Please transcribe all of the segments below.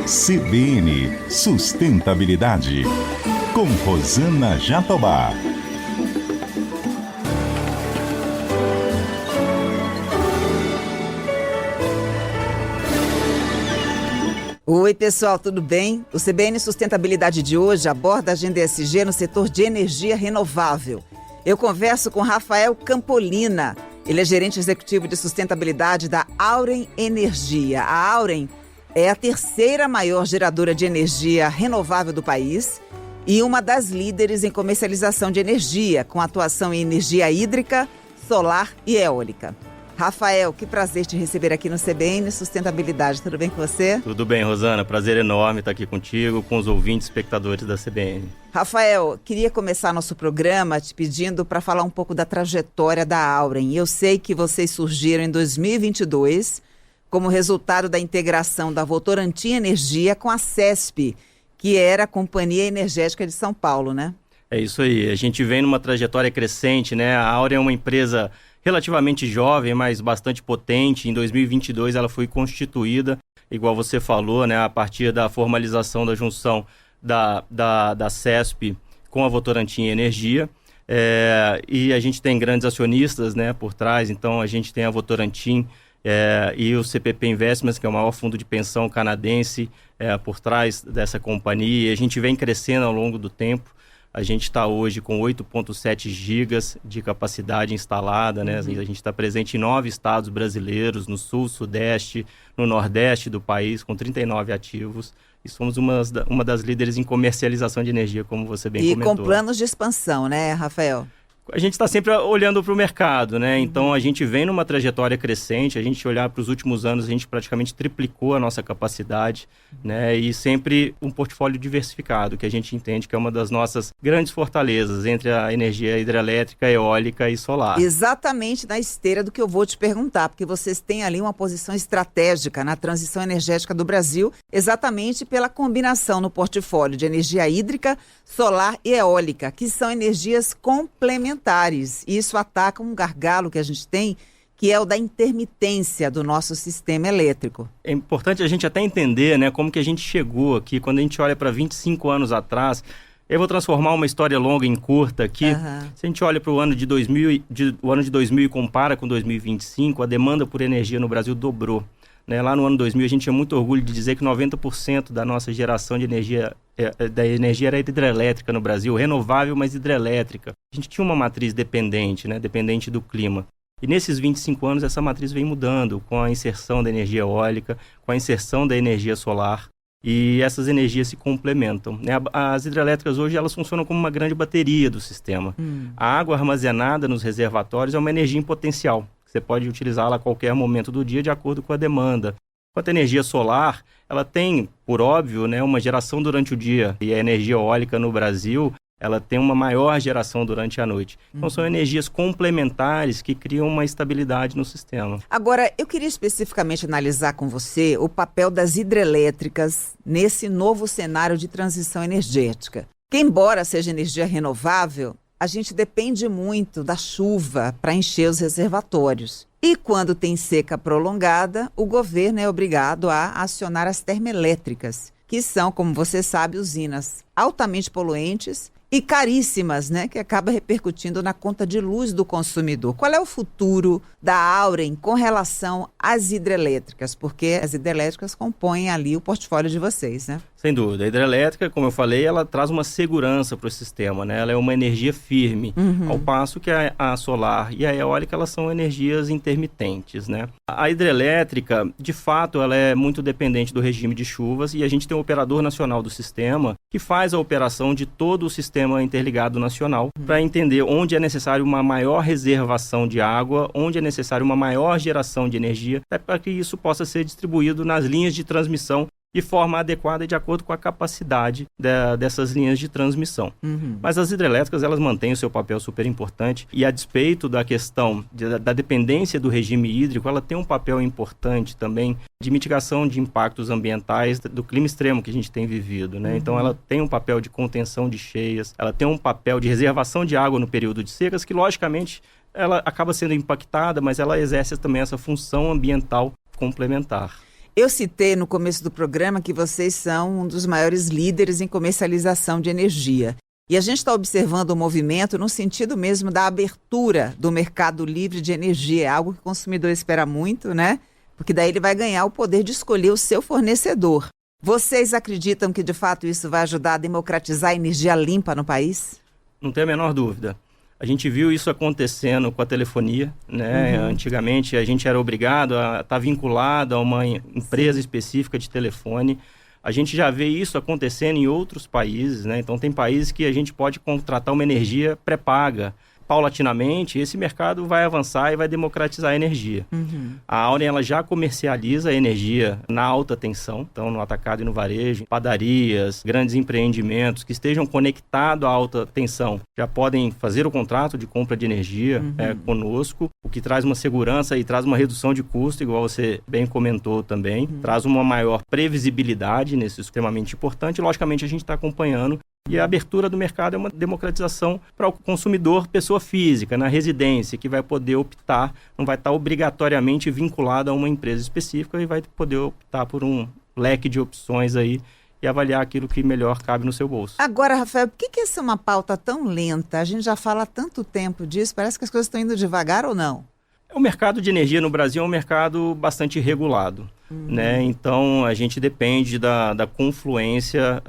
CBN Sustentabilidade, com Rosana Jatobá. Oi, pessoal, tudo bem? O CBN Sustentabilidade de hoje aborda a agenda ESG no setor de energia renovável. Eu converso com Rafael Campolina. Ele é gerente executivo de sustentabilidade da Auren Energia. A Auren é a terceira maior geradora de energia renovável do país e uma das líderes em comercialização de energia, com atuação em energia hídrica, solar e eólica. Rafael, que prazer te receber aqui no CBN Sustentabilidade. Tudo bem com você? Tudo bem, Rosana. Prazer enorme estar aqui contigo, com os ouvintes e espectadores da CBN. Rafael, queria começar nosso programa te pedindo para falar um pouco da trajetória da Auren. Eu sei que vocês surgiram em 2022 como resultado da integração da Votorantim Energia com a CESP, que era a Companhia Energética de São Paulo, né? É isso aí. A gente vem numa trajetória crescente, né? A Auren é uma empresa relativamente jovem, mas bastante potente. Em 2022 ela foi constituída, igual você falou, né, a partir da formalização da junção da CESP com a Votorantim Energia. E a gente tem grandes acionistas, né, por trás. Então a gente tem a Votorantim e o CPP Investments, que é o maior fundo de pensão canadense, por trás dessa companhia. E a gente vem crescendo ao longo do tempo. A gente está hoje com 8,7 gigas de capacidade instalada, né? A gente está presente em 9 estados brasileiros, no sul, sudeste, no nordeste do país, com 39 ativos. E somos uma das líderes em comercialização de energia, como você bem comentou. E com planos de expansão, né, Rafael? A gente está sempre olhando para o mercado, né? Então a gente vem numa trajetória crescente. A gente olhar para os últimos anos, a gente praticamente triplicou a nossa capacidade, né? E sempre um portfólio diversificado, que a gente entende que é uma das nossas grandes fortalezas entre a energia hidrelétrica, eólica e solar. Exatamente na esteira do que eu vou te perguntar, porque vocês têm ali uma posição estratégica na transição energética do Brasil, exatamente pela combinação no portfólio de energia hídrica, solar e eólica, que são energias complementares. E isso ataca um gargalo que a gente tem, que é o da intermitência do nosso sistema elétrico. É importante a gente até entender, né, como que a gente chegou aqui. Quando a gente olha para 25 anos atrás, eu vou transformar uma história longa em curta aqui. Se a gente olha para o ano de 2000 e compara com 2025, a demanda por energia no Brasil dobrou. Né? Lá no ano 2000, a gente tinha muito orgulho de dizer que 90% da nossa geração de energia, era hidrelétrica no Brasil, renovável, mas hidrelétrica. A gente tinha uma matriz dependente, né? Dependente do clima. E nesses 25 anos, essa matriz vem mudando com a inserção da energia eólica, com a inserção da energia solar, e essas energias se complementam. Né? As hidrelétricas hoje elas funcionam como uma grande bateria do sistema. A água armazenada nos reservatórios é uma energia em potencial. Você pode utilizá-la a qualquer momento do dia de acordo com a demanda. Quanto à energia solar, ela tem, por óbvio, né, uma geração durante o dia. E a energia eólica no Brasil, ela tem uma maior geração durante a noite. Então são energias complementares que criam uma estabilidade no sistema. Agora, eu queria especificamente analisar com você o papel das hidrelétricas nesse novo cenário de transição energética. Que embora seja energia renovável, a gente depende muito da chuva para encher os reservatórios. E quando tem seca prolongada, o governo é obrigado a acionar as termoelétricas, que são, como você sabe, usinas altamente poluentes e caríssimas, né, que acaba repercutindo na conta de luz do consumidor. Qual é o futuro da Auren com relação às hidrelétricas? Porque as hidrelétricas compõem ali o portfólio de vocês, né? Sem dúvida. A hidrelétrica, como eu falei, ela traz uma segurança para o sistema, né? Ela é uma energia firme, ao passo que a solar e a eólica, elas são energias intermitentes, né? A hidrelétrica, de fato, ela é muito dependente do regime de chuvas e a gente tem um operador nacional do sistema que faz a operação de todo o sistema interligado nacional para entender onde é necessário uma maior reservação de água, onde é necessário uma maior geração de energia, para que isso possa ser distribuído nas linhas de transmissão de forma adequada e de acordo com a capacidade dessas linhas de transmissão. Mas as hidrelétricas, elas mantêm o seu papel super importante e a despeito da questão da dependência do regime hídrico, ela tem um papel importante também de mitigação de impactos ambientais do clima extremo que a gente tem vivido, né? Então ela tem um papel de contenção de cheias, ela tem um papel de reservação de água no período de secas que, logicamente, ela acaba sendo impactada, mas ela exerce também essa função ambiental complementar. Eu citei no começo do programa que vocês são um dos maiores líderes em comercialização de energia. E a gente está observando o movimento no sentido mesmo da abertura do mercado livre de energia. É algo que o consumidor espera muito, né? Porque daí ele vai ganhar o poder de escolher o seu fornecedor. Vocês acreditam que, de fato, isso vai ajudar a democratizar a energia limpa no país? Não tem a menor dúvida. A gente viu isso acontecendo com a telefonia, né? Antigamente a gente era obrigado a estar vinculado a uma empresa específica de telefone. A gente já vê isso acontecendo em outros países, né? Então tem países que a gente pode contratar uma energia pré-paga. Paulatinamente, esse mercado vai avançar e vai democratizar a energia. A Auren, ela já comercializa a energia na alta tensão, então no atacado e no varejo, padarias, grandes empreendimentos que estejam conectados à alta tensão já podem fazer o contrato de compra de energia conosco, o que traz uma segurança e traz uma redução de custo, igual você bem comentou também, traz uma maior previsibilidade nesse extremamente importante. Logicamente, a gente está acompanhando. E a abertura do mercado é uma democratização para o consumidor, pessoa física, na residência, que vai poder optar, não vai estar obrigatoriamente vinculado a uma empresa específica e vai poder optar por um leque de opções aí e avaliar aquilo que melhor cabe no seu bolso. Agora, Rafael, por que essa é uma pauta tão lenta? A gente já fala há tanto tempo disso, parece que as coisas estão indo devagar ou não? O mercado de energia no Brasil é um mercado bastante regulado, né? Então, a gente depende da confluência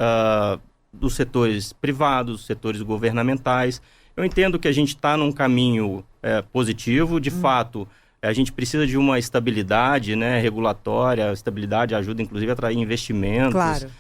dos setores privados, setores governamentais. Eu entendo que a gente está num caminho positivo. De fato, a gente precisa de uma estabilidade, né, regulatória. A estabilidade ajuda, inclusive, a atrair investimentos. Claro.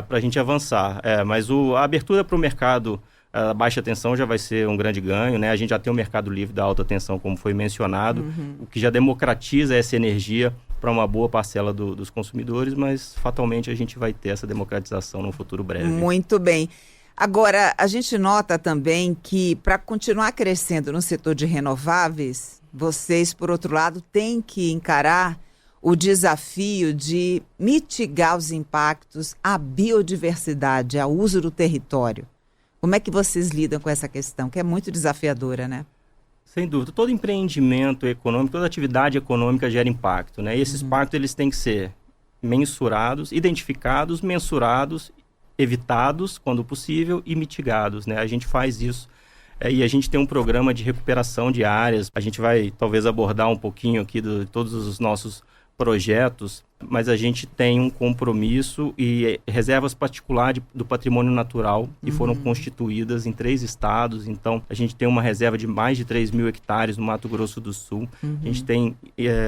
Para a gente avançar. Mas a abertura para o mercado a baixa tensão já vai ser um grande ganho, né? A gente já tem o mercado livre da alta tensão, como foi mencionado, o que já democratiza essa energia para uma boa parcela dos consumidores, mas fatalmente a gente vai ter essa democratização no futuro breve. Muito bem. Agora, a gente nota também que para continuar crescendo no setor de renováveis, vocês, por outro lado, têm que encarar o desafio de mitigar os impactos à biodiversidade, ao uso do território. Como é que vocês lidam com essa questão, que é muito desafiadora, né? Sem dúvida. Todo empreendimento econômico, toda atividade econômica gera impacto, né? E esses impactos, eles têm que ser mensurados, identificados, mensurados, evitados, quando possível, e mitigados, né? A gente faz isso. E a gente tem um programa de recuperação de áreas. A gente vai, talvez, abordar um pouquinho aqui de todos os nossos projetos, mas a gente tem um compromisso e reservas particulares do patrimônio natural que foram constituídas em 3 estados. Então, a gente tem uma reserva de mais de 3 mil hectares no Mato Grosso do Sul. A gente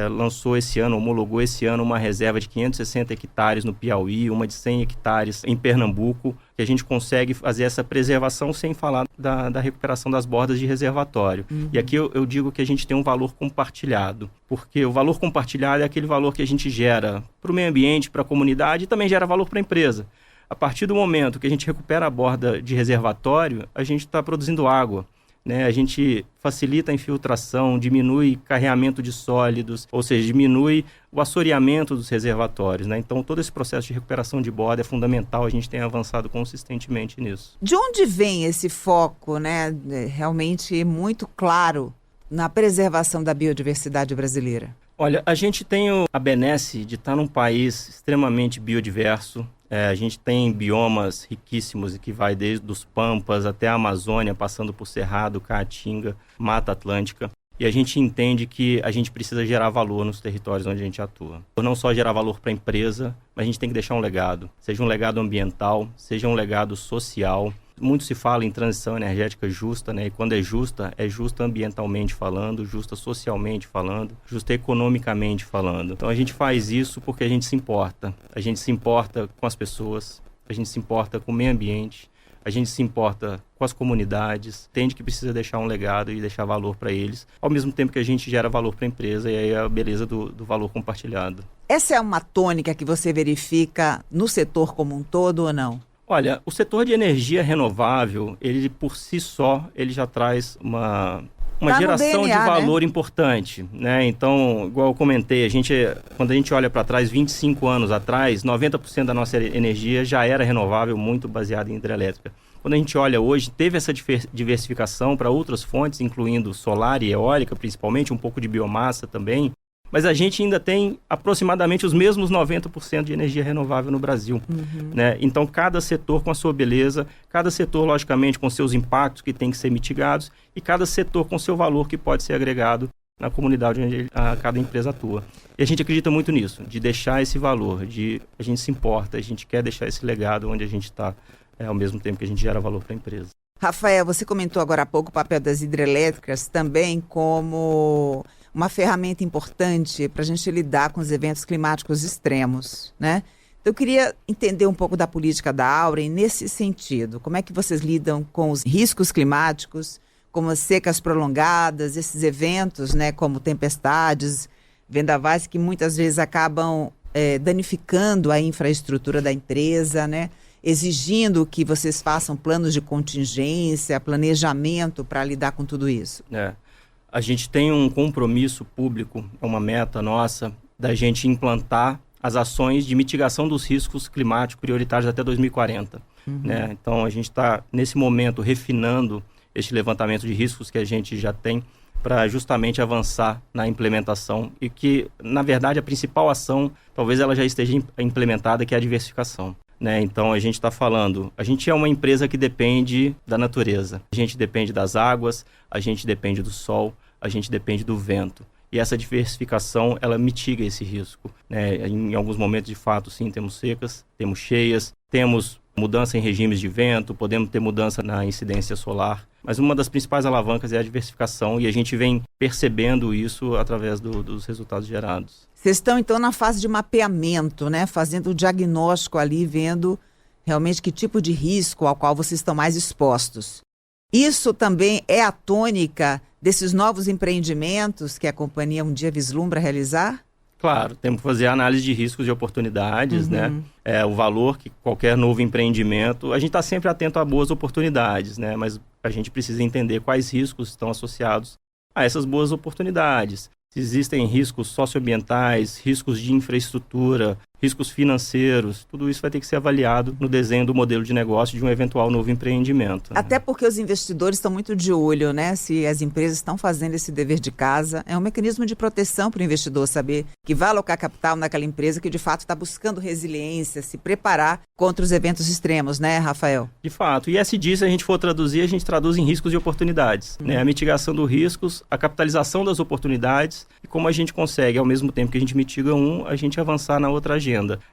lançou esse ano, homologou esse ano uma reserva de 560 hectares no Piauí, uma de 100 hectares em Pernambuco, que a gente consegue fazer essa preservação sem falar da recuperação das bordas de reservatório. E aqui eu digo que a gente tem um valor compartilhado, porque o valor compartilhado é aquele valor que a gente gera para o meio ambiente, para a comunidade e também gera valor para a empresa. A partir do momento que a gente recupera a borda de reservatório, a gente está produzindo água, né? A gente facilita a infiltração, diminui carreamento de sólidos, ou seja, diminui o assoreamento dos reservatórios, né? Então, todo esse processo de recuperação de borda é fundamental, a gente tem avançado consistentemente nisso. De onde vem esse foco, né, realmente muito claro na preservação da biodiversidade brasileira? Olha, a gente tem a benesse de estar num país extremamente biodiverso. A gente tem biomas riquíssimos que vai desde os Pampas até a Amazônia, passando por Cerrado, Caatinga, Mata Atlântica. E a gente entende que a gente precisa gerar valor nos territórios onde a gente atua. Não só gerar valor para a empresa, mas a gente tem que deixar um legado. Seja um legado ambiental, seja um legado social. Muito se fala em transição energética justa, né? E quando é justa ambientalmente falando, justa socialmente falando, justa economicamente falando. Então a gente faz isso porque a gente se importa. A gente se importa com as pessoas, a gente se importa com o meio ambiente, a gente se importa com as comunidades, entende que precisa deixar um legado e deixar valor para eles, ao mesmo tempo que a gente gera valor para a empresa, e aí é a beleza do valor compartilhado. Essa é uma tônica que você verifica no setor como um todo ou não? Olha, o setor de energia renovável, ele por si só, ele já traz uma geração DNA, de valor, né, importante, né? Então, igual eu comentei, quando a gente olha para trás, 25 anos atrás, 90% da nossa energia já era renovável, muito baseada em hidrelétrica. Quando a gente olha hoje, teve essa diversificação para outras fontes, incluindo solar e eólica, principalmente, um pouco de biomassa também. mas a gente ainda tem aproximadamente os mesmos 90% de energia renovável no Brasil. Né? Então, cada setor com a sua beleza, cada setor, logicamente, com seus impactos que têm que ser mitigados e cada setor com seu valor que pode ser agregado na comunidade onde cada empresa atua. E a gente acredita muito nisso, de deixar esse valor, a gente se importa, a gente quer deixar esse legado onde a gente está, ao mesmo tempo que a gente gera valor para a empresa. Rafael, você comentou agora há pouco o papel das hidrelétricas também como uma ferramenta importante para a gente lidar com os eventos climáticos extremos, né? Então, eu queria entender um pouco da política da Auren nesse sentido. Como é que vocês lidam com os riscos climáticos, como as secas prolongadas, esses eventos, né, como tempestades, vendavais que muitas vezes acabam danificando a infraestrutura da empresa, né? Exigindo que vocês façam planos de contingência, planejamento para lidar com tudo isso? A gente tem um compromisso público, é uma meta nossa, da gente implantar as ações de mitigação dos riscos climáticos prioritários até 2040. Né? Então, a gente está, nesse momento, refinando este levantamento de riscos que a gente já tem para justamente avançar na implementação e que, na verdade, a principal ação, talvez ela já esteja implementada, que é a diversificação. Né? Então, a gente está falando, a gente é uma empresa que depende da natureza, a gente depende das águas, a gente depende do sol, a gente depende do vento. E essa diversificação, ela mitiga esse risco. Né? Em alguns momentos, de fato, sim, temos secas, temos cheias, temos mudança em regimes de vento, podemos ter mudança na incidência solar. Mas uma das principais alavancas é a diversificação e a gente vem percebendo isso através dos resultados gerados. Vocês estão, então, na fase de mapeamento, né? Fazendo o diagnóstico ali, vendo realmente que tipo de risco ao qual vocês estão mais expostos. Isso também é a tônica desses novos empreendimentos que a companhia um dia vislumbra realizar? Claro, temos que fazer análise de riscos e oportunidades, né? O valor que qualquer novo empreendimento... A gente está sempre atento a boas oportunidades, né? Mas a gente precisa entender quais riscos estão associados a essas boas oportunidades. Se existem riscos socioambientais, riscos de infraestrutura, riscos financeiros, tudo isso vai ter que ser avaliado no desenho do modelo de negócio de um eventual novo empreendimento. Né? Até porque os investidores estão muito de olho, né? Se as empresas estão fazendo esse dever de casa, é um mecanismo de proteção para o investidor saber que vai alocar capital naquela empresa que de fato está buscando resiliência, se preparar contra os eventos extremos, né, Rafael? De fato. E se a gente for traduzir, a gente traduz em riscos e oportunidades. Né? A mitigação dos riscos, a capitalização das oportunidades e como a gente consegue, ao mesmo tempo que a gente mitiga a gente avançar na outra agenda.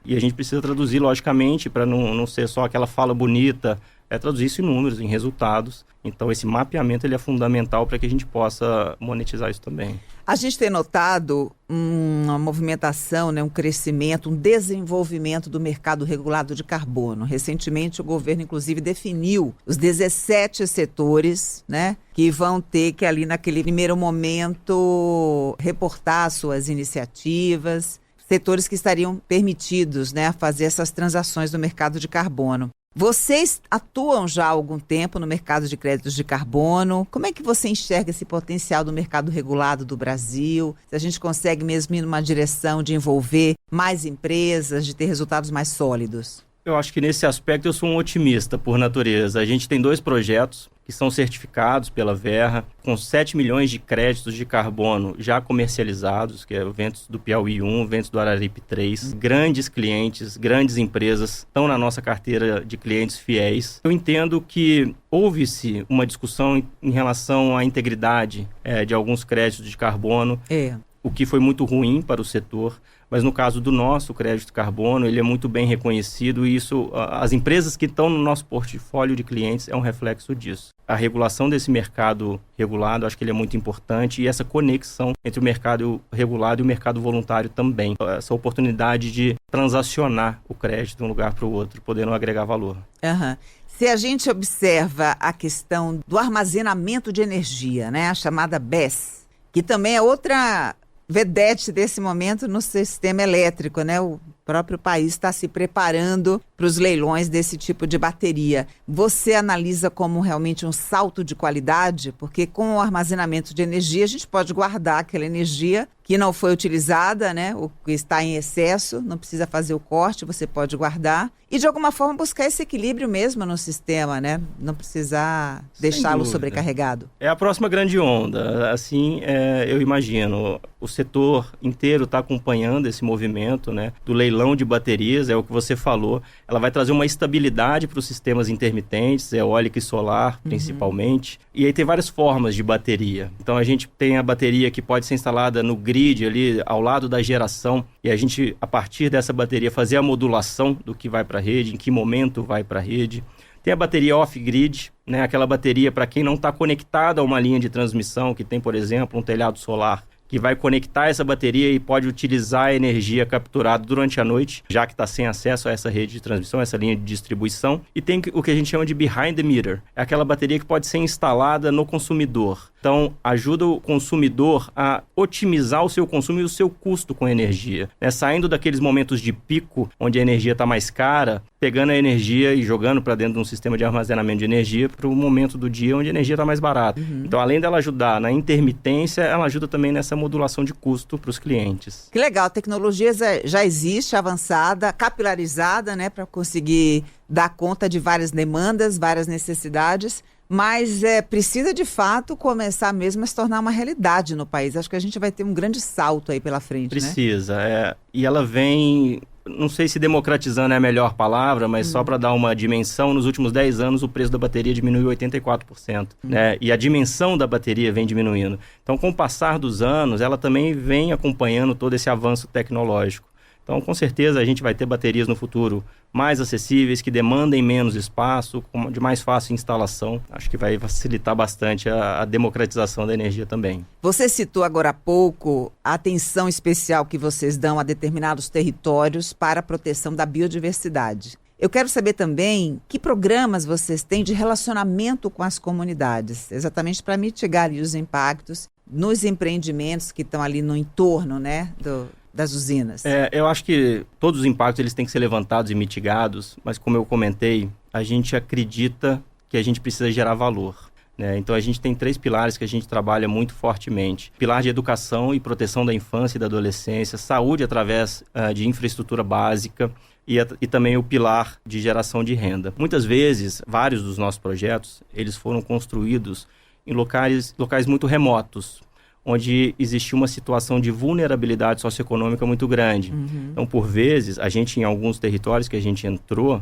E a gente precisa traduzir, logicamente, para não ser só aquela fala bonita, traduzir isso em números, em resultados. Então, esse mapeamento ele é fundamental para que a gente possa monetizar isso também. A gente tem notado uma movimentação, né, um crescimento, um desenvolvimento do mercado regulado de carbono. Recentemente, o governo, inclusive, definiu os 17 setores, né, que vão ter que, ali naquele primeiro momento, reportar suas iniciativas, setores que estariam permitidos, né, a fazer essas transações no mercado de carbono. Vocês atuam já há algum tempo no mercado de créditos de carbono. Como é que você enxerga esse potencial do mercado regulado do Brasil? Se a gente consegue mesmo ir numa direção de envolver mais empresas, de ter resultados mais sólidos? Eu acho que nesse aspecto eu sou um otimista por natureza. A gente tem 2 projetos que são certificados pela Verra, com 7 milhões de créditos de carbono já comercializados, que é o Ventos do Piauí 1, Ventos do Araripe 3. Grandes clientes, grandes empresas estão na nossa carteira de clientes fiéis. Eu entendo que houve-se uma discussão em relação à integridade de alguns créditos de carbono, o que foi muito ruim para o setor. Mas no caso do nosso crédito de carbono, ele é muito bem reconhecido e isso, as empresas que estão no nosso portfólio de clientes é um reflexo disso. A regulação desse mercado regulado, acho que ele é muito importante e essa conexão entre o mercado regulado e o mercado voluntário também. Essa oportunidade de transacionar o crédito de um lugar para o outro, podendo agregar valor. Se a gente observa a questão do armazenamento de energia, né, a chamada BESS, que também é outra vedete desse momento no sistema elétrico, né? próprio país está se preparando para os leilões desse tipo de bateria. Você analisa como realmente um salto de qualidade? Porque com o armazenamento de energia, a gente pode guardar aquela energia que não foi utilizada, né? O que está em excesso, não precisa fazer o corte, você pode guardar. E, de alguma forma, buscar esse equilíbrio mesmo no sistema, né? Não precisar deixá-lo sobrecarregado. É a próxima grande onda. Assim, eu imagino. O setor inteiro está acompanhando esse movimento, né? Do leilão de baterias, é o que você falou. Ela vai trazer uma estabilidade para os sistemas intermitentes, eólica e solar, principalmente. E aí tem várias formas de bateria. Então, a gente tem a bateria que pode ser instalada no grid ali, ao lado da geração, e a gente, a partir dessa bateria, fazer a modulação do que vai para a rede, em que momento vai para a rede. Tem a bateria off-grid, né? Aquela bateria para quem não está conectado a uma linha de transmissão, que tem, por exemplo, um telhado solar, que vai conectar essa bateria e pode utilizar a energia capturada durante a noite, já que está sem acesso a essa rede de transmissão, essa linha de distribuição. E tem o que a gente chama de behind the meter, é aquela bateria que pode ser instalada no consumidor. Então, ajuda o consumidor a otimizar o seu consumo e o seu custo com a energia, né? Saindo daqueles momentos de pico, onde a energia está mais cara, pegando a energia e jogando para dentro de um sistema de armazenamento de energia para o momento do dia onde a energia está mais barata. Então, além dela ajudar na intermitência, ela ajuda também nessa modulação de custo para os clientes. Que legal, a tecnologia já existe, avançada, capilarizada, né, para conseguir dar conta de várias demandas, várias necessidades, mas precisa de fato começar mesmo a se tornar uma realidade no país. Acho que a gente vai ter um grande salto aí pela frente, Precisa, né? E ela vem, não sei se democratizando é a melhor palavra, mas só para dar uma dimensão, nos últimos 10 anos o preço da bateria diminuiu 84%, né? E a dimensão da bateria vem diminuindo. Então, com o passar dos anos, ela também vem acompanhando todo esse avanço tecnológico. Então, com certeza, a gente vai ter baterias no futuro mais acessíveis, que demandem menos espaço, de mais fácil instalação. Acho que vai facilitar bastante a democratização da energia também. Você citou agora há pouco a atenção especial que vocês dão a determinados territórios para a proteção da biodiversidade. Eu quero saber também que programas vocês têm de relacionamento com as comunidades, exatamente para mitigar ali os impactos nos empreendimentos que estão ali no entorno, né, das usinas. Eu acho que todos os impactos eles têm que ser levantados e mitigados, mas como eu comentei, a gente acredita que a gente precisa gerar valor, né? Então a gente tem 3 pilares que a gente trabalha muito fortemente. Pilar de educação e proteção da infância e da adolescência, saúde através de infraestrutura básica e também o pilar de geração de renda. Muitas vezes, vários dos nossos projetos, eles foram construídos em locais muito remotos, onde existia uma situação de vulnerabilidade socioeconômica muito grande. Então, por vezes, a gente, em alguns territórios que a gente entrou,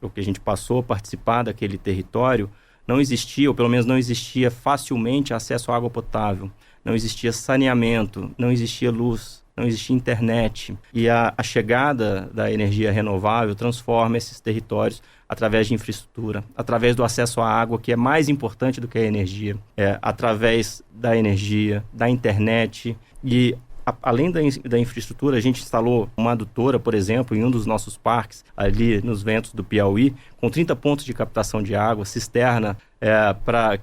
ou que a gente passou a participar daquele território, não existia, ou pelo menos não existia facilmente acesso à água potável, não existia saneamento, não existia luz, não existia internet. E a chegada da energia renovável transforma esses territórios através de infraestrutura, através do acesso à água, que é mais importante do que a energia, através da energia, da internet. E além da infraestrutura, a gente instalou uma adutora, por exemplo, em um dos nossos parques, ali nos ventos do Piauí, com 30 pontos de captação de água, cisterna,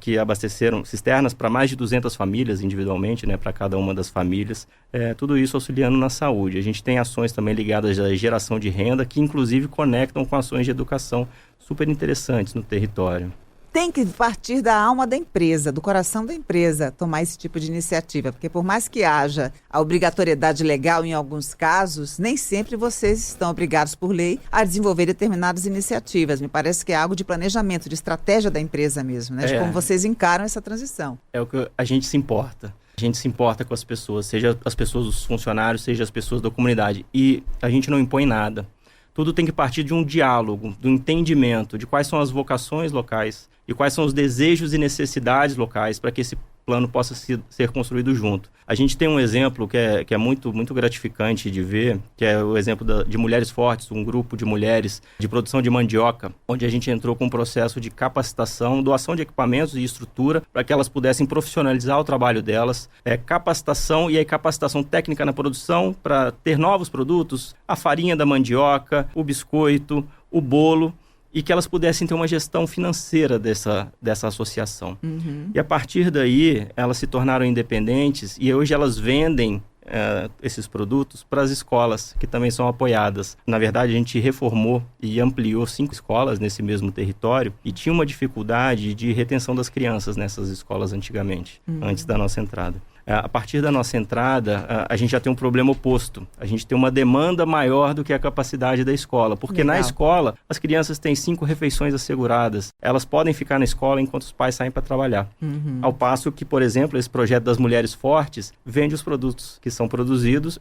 que abasteceram cisternas para mais de 200 famílias individualmente, né, para cada uma das famílias. Tudo isso auxiliando na saúde. A gente tem ações também ligadas à geração de renda, que inclusive conectam com ações de educação super interessantes no território. Tem que partir da alma da empresa, do coração da empresa, tomar esse tipo de iniciativa, porque por mais que haja a obrigatoriedade legal em alguns casos, nem sempre vocês estão obrigados por lei a desenvolver determinadas iniciativas. Me parece que é algo de planejamento, de estratégia da empresa mesmo, né? De como vocês encaram essa transição. É o que a gente se importa. A gente se importa com as pessoas, seja as pessoas dos funcionários, seja as pessoas da comunidade. E a gente não impõe nada. Tudo tem que partir de um diálogo, do entendimento de quais são as vocações locais e quais são os desejos e necessidades locais para que esse plano possa ser construído junto. A gente tem um exemplo que é muito, muito gratificante de ver, que é o exemplo de Mulheres Fortes, um grupo de mulheres de produção de mandioca, onde a gente entrou com um processo de capacitação, doação de equipamentos e estrutura para que elas pudessem profissionalizar o trabalho delas, capacitação e aí capacitação técnica na produção para ter novos produtos, a farinha da mandioca, o biscoito, o bolo, e que elas pudessem ter uma gestão financeira dessa associação. E a partir daí, elas se tornaram independentes e hoje elas vendem esses produtos para as escolas, que também são apoiadas. Na verdade, a gente reformou e ampliou 5 escolas nesse mesmo território e tinha uma dificuldade de retenção das crianças nessas escolas antigamente, antes da nossa entrada. A partir da nossa entrada, a gente já tem um problema oposto. A gente tem uma demanda maior do que a capacidade da escola. Porque na escola, as crianças têm 5 refeições asseguradas. Elas podem ficar na escola enquanto os pais saem para trabalhar. Ao passo que, por exemplo, esse projeto das Mulheres Fortes vende os produtos que são produzidos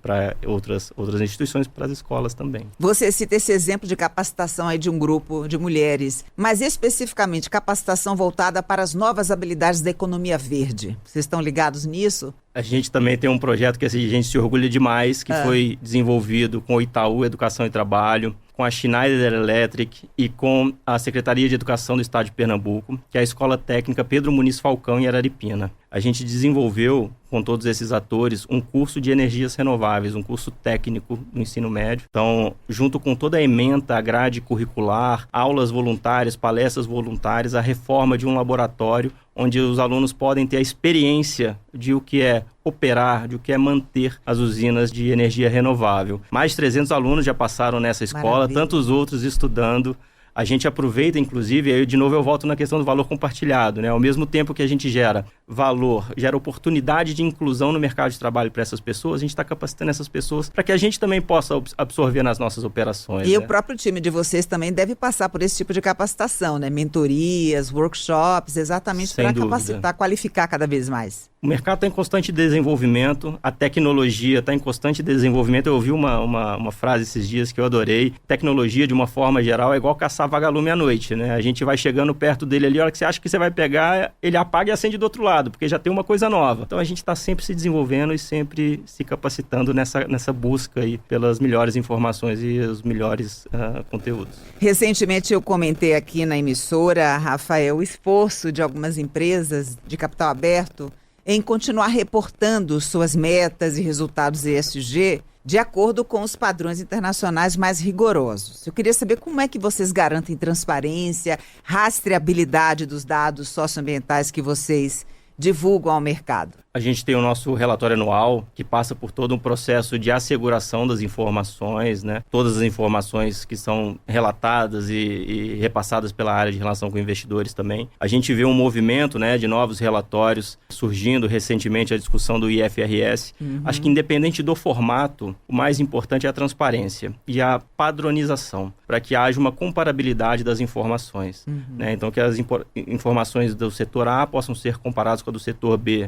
para outras instituições, para as escolas também. Você cita esse exemplo de capacitação aí de um grupo de mulheres, mas especificamente capacitação voltada para as novas habilidades da economia verde. Vocês estão ligados nisso? A gente também tem um projeto que a gente se orgulha demais, que foi desenvolvido com o Itaú Educação e Trabalho, com a Schneider Electric e com a Secretaria de Educação do Estado de Pernambuco, que é a Escola Técnica Pedro Muniz Falcão, em Araripina. A gente desenvolveu, com todos esses atores, um curso de energias renováveis, um curso técnico do ensino médio. Então, junto com toda a ementa, a grade curricular, aulas voluntárias, palestras voluntárias, a reforma de um laboratório, onde os alunos podem ter a experiência de o que é operar, de o que é manter as usinas de energia renovável. Mais de 300 alunos já passaram nessa escola, Maravilha. Tantos outros estudando. A gente aproveita, inclusive, aí de novo eu volto na questão do valor compartilhado, né? Ao mesmo tempo que a gente gera valor, gera oportunidade de inclusão no mercado de trabalho para essas pessoas, a gente está capacitando essas pessoas para que a gente também possa absorver nas nossas operações. E né? o próprio time de vocês também deve passar por esse tipo de capacitação, né? Mentorias, workshops, exatamente para capacitar, qualificar cada vez mais. O mercado está em constante desenvolvimento, a tecnologia está em constante desenvolvimento. Eu ouvi uma frase esses dias que eu adorei. Tecnologia, de uma forma geral, é igual caçar vagalume à noite, né? A gente vai chegando perto dele ali, a hora que você acha que você vai pegar, ele apaga e acende do outro lado, porque já tem uma coisa nova. Então a gente está sempre se desenvolvendo e sempre se capacitando nessa busca aí pelas melhores informações e os melhores conteúdos. Recentemente eu comentei aqui na emissora, Rafael, o esforço de algumas empresas de capital aberto em continuar reportando suas metas e resultados ESG de acordo com os padrões internacionais mais rigorosos. Eu queria saber como é que vocês garantem transparência, rastreabilidade dos dados socioambientais que vocês divulgam ao mercado. A gente tem o nosso relatório anual, que passa por todo um processo de asseguração das informações, né? Todas as informações que são relatadas e repassadas pela área de relação com investidores também. A gente vê um movimento, né, de novos relatórios surgindo recentemente, a discussão do IFRS. Acho que independente do formato, o mais importante é a transparência e a padronização, para que haja uma comparabilidade das informações. Né? Então, que as informações do setor A possam ser comparadas com a do setor B,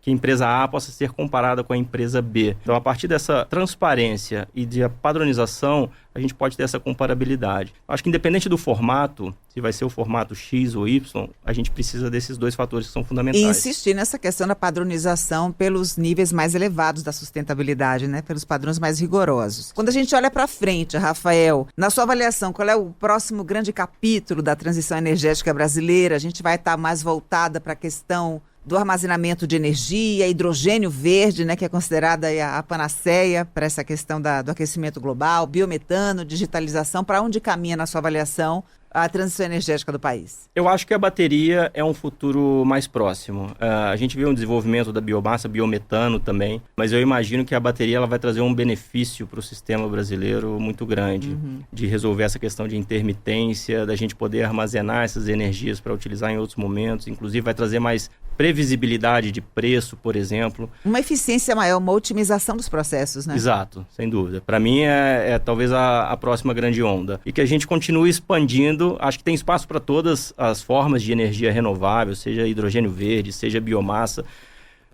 que a empresa A possa ser comparada com a empresa B. Então, a partir dessa transparência e de padronização, a gente pode ter essa comparabilidade. Acho que independente do formato, se vai ser o formato X ou Y, a gente precisa desses 2 fatores que são fundamentais. E insistir nessa questão da padronização pelos níveis mais elevados da sustentabilidade, né? Pelos padrões mais rigorosos. Quando a gente olha para frente, Rafael, na sua avaliação, qual é o próximo grande capítulo da transição energética brasileira? A gente vai estar mais voltada para a questão do armazenamento de energia, hidrogênio verde, né, que é considerada a panaceia para essa questão do aquecimento global, biometano, digitalização. Para onde caminha, na sua avaliação, a transição energética do país? Eu acho que a bateria é um futuro mais próximo. A gente vê um desenvolvimento da biomassa, biometano também, mas eu imagino que a bateria ela vai trazer um benefício para o sistema brasileiro muito grande, de resolver essa questão de intermitência, da gente poder armazenar essas energias para utilizar em outros momentos, inclusive vai trazer mais previsibilidade de preço, por exemplo. Uma eficiência maior, uma otimização dos processos, né? Exato, sem dúvida. Para mim é talvez a próxima grande onda. E que a gente continue expandindo. Acho que tem espaço para todas as formas de energia renovável, seja hidrogênio verde, seja biomassa.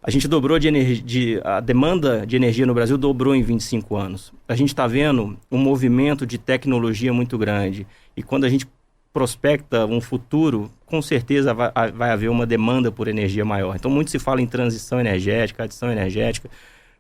A gente dobrou a demanda de energia no Brasil dobrou em 25 anos. A gente está vendo um movimento de tecnologia muito grande. E quando a gente prospecta um futuro, com certeza vai haver uma demanda por energia maior. Então, muito se fala em transição energética, adição energética,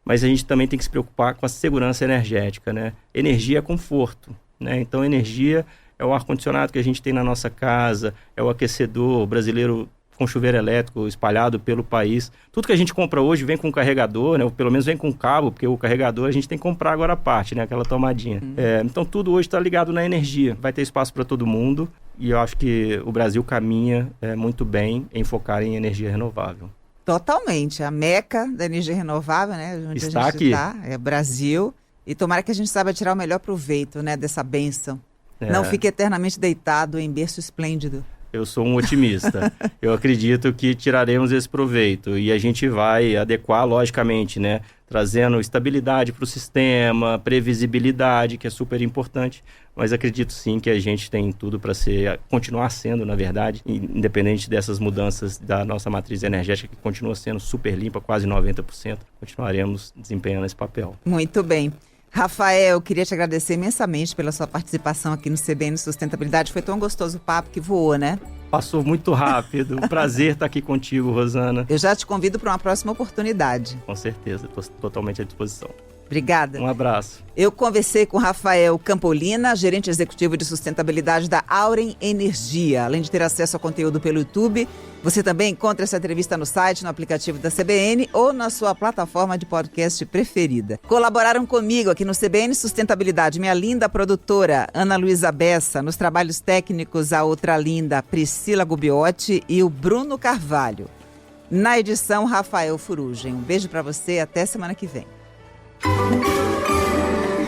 mas a gente também tem que se preocupar com a segurança energética, né? Energia é conforto, né? Então, energia é o ar-condicionado que a gente tem na nossa casa, é o aquecedor brasileiro com chuveiro elétrico espalhado pelo país. Tudo que a gente compra hoje vem com carregador, né? Ou pelo menos vem com cabo, porque o carregador a gente tem que comprar agora à parte, né? Aquela tomadinha. Então tudo hoje está ligado na energia. Vai ter espaço para todo mundo e eu acho que o Brasil caminha muito bem em focar em energia renovável. Totalmente. A meca da energia renovável, né? Onde Está a gente aqui. está, é Brasil. E tomara que a gente saiba tirar o melhor proveito, né, dessa bênção. Não fique eternamente deitado em berço esplêndido. Eu sou um otimista. Eu acredito que tiraremos esse proveito e a gente vai adequar, logicamente, né? Trazendo estabilidade para o sistema, previsibilidade, que é super importante. Mas acredito sim que a gente tem tudo para continuar sendo, na verdade, independente dessas mudanças da nossa matriz energética, que continua sendo super limpa, quase 90%. Continuaremos desempenhando esse papel. Muito bem. Rafael, eu queria te agradecer imensamente pela sua participação aqui no CBN Sustentabilidade. Foi tão gostoso o papo que voou, né? Passou muito rápido. Prazer estar aqui contigo, Rosana. Eu já te convido para uma próxima oportunidade. Com certeza, estou totalmente à disposição. Obrigada. Um abraço. Eu conversei com Rafael Campolina, gerente executivo de sustentabilidade da Auren Energia. Além de ter acesso ao conteúdo pelo YouTube, você também encontra essa entrevista no site, no aplicativo da CBN ou na sua plataforma de podcast preferida. Colaboraram comigo aqui no CBN Sustentabilidade minha linda produtora Ana Luísa Bessa, nos trabalhos técnicos a outra linda Priscila Gubiotti e o Bruno Carvalho. Na edição, Rafael Furugem. Um beijo para você, até semana que vem.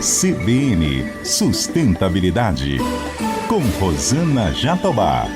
CBN Sustentabilidade, com Rosana Jatobá.